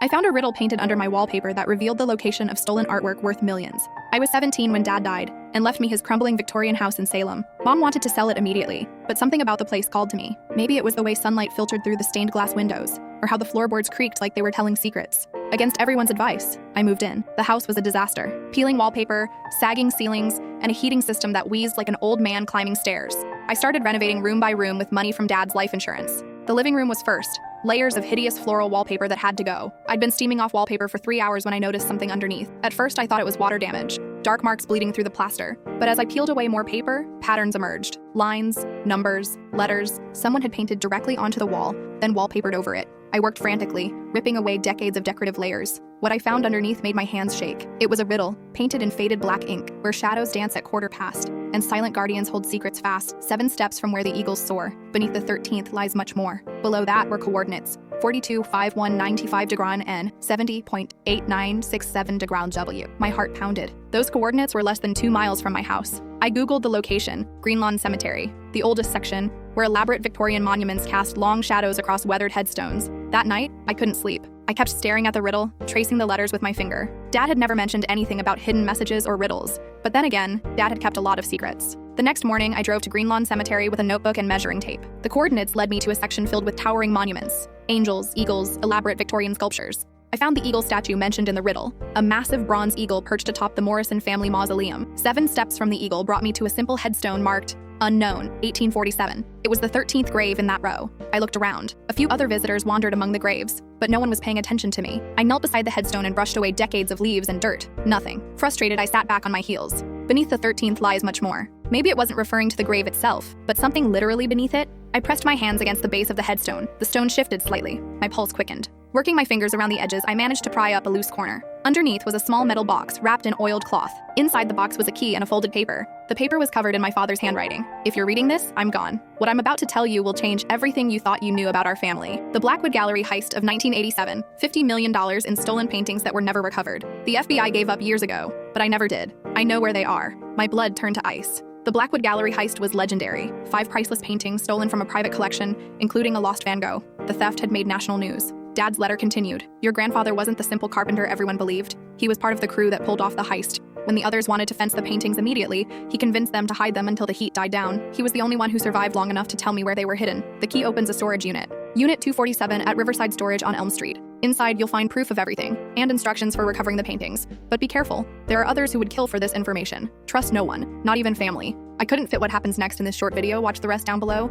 I found a riddle painted under my wallpaper that revealed the location of stolen artwork worth millions. I was 17 when Dad died and left me his crumbling Victorian house in Salem. Mom wanted to sell it immediately, but something about the place called to me. Maybe it was the way sunlight filtered through the stained glass windows, or how the floorboards creaked like they were telling secrets. Against everyone's advice, I moved in. The house was a disaster. Peeling wallpaper, sagging ceilings, and a heating system that wheezed like an old man climbing stairs. I started renovating room by room with money from Dad's life insurance. The living room was first. Layers of hideous floral wallpaper that had to go. I'd been steaming off wallpaper for 3 hours when I noticed something underneath. At first, I thought it was water damage, dark marks bleeding through the plaster. But as I peeled away more paper, patterns emerged. Lines, numbers, letters. Someone had painted directly onto the wall, then wallpapered over it. I worked frantically, ripping away decades of decorative layers. What I found underneath made my hands shake. It was a riddle, painted in faded black ink, where shadows dance at quarter past, and silent guardians hold secrets fast, 7 steps from where the eagles soar. Beneath the 13th lies much more. Below that were coordinates, 42.5195 degraan N, 70.8967 degraan W. My heart pounded. Those coordinates were less than 2 miles from my house. I Googled the location, Greenlawn Cemetery, the oldest section, where elaborate Victorian monuments cast long shadows across weathered headstones. That night, I couldn't sleep. I kept staring at the riddle, tracing the letters with my finger. Dad had never mentioned anything about hidden messages or riddles. But then again, Dad had kept a lot of secrets. The next morning, I drove to Greenlawn Cemetery with a notebook and measuring tape. The coordinates led me to a section filled with towering monuments. Angels, eagles, elaborate Victorian sculptures. I found the eagle statue mentioned in the riddle, a massive bronze eagle perched atop the Morrison family mausoleum. 7 steps from the eagle brought me to a simple headstone marked Unknown, 1847. It was the 13th grave in that row. I looked around. A few other visitors wandered among the graves, but no one was paying attention to me. I knelt beside the headstone and brushed away decades of leaves and dirt. Nothing. Frustrated, I sat back on my heels. Beneath the 13th lies much more. Maybe it wasn't referring to the grave itself, but something literally beneath it. I pressed my hands against the base of the headstone. The stone shifted slightly. My pulse quickened. Working my fingers around the edges, I managed to pry up a loose corner. Underneath was a small metal box wrapped in oiled cloth. Inside the box was a key and a folded paper. The paper was covered in my father's handwriting. If you're reading this, I'm gone. What I'm about to tell you will change everything you thought you knew about our family. The Blackwood Gallery heist of 1987, $50 million in stolen paintings that were never recovered. The FBI gave up years ago, but I never did. I know where they are. My blood turned to ice. The Blackwood Gallery heist was legendary. 5 priceless paintings stolen from a private collection, including a lost Van Gogh. The theft had made national news. Dad's letter continued. Your grandfather wasn't the simple carpenter everyone believed. He was part of the crew that pulled off the heist. When the others wanted to fence the paintings immediately, he convinced them to hide them until the heat died down. He was the only one who survived long enough to tell me where they were hidden. The key opens a storage unit. Unit 247 at Riverside Storage on Elm Street. Inside, you'll find proof of everything, and instructions for recovering the paintings. But be careful. There are others who would kill for this information. Trust no one, not even family. I couldn't fit what happens next in this short video. Watch the rest down below.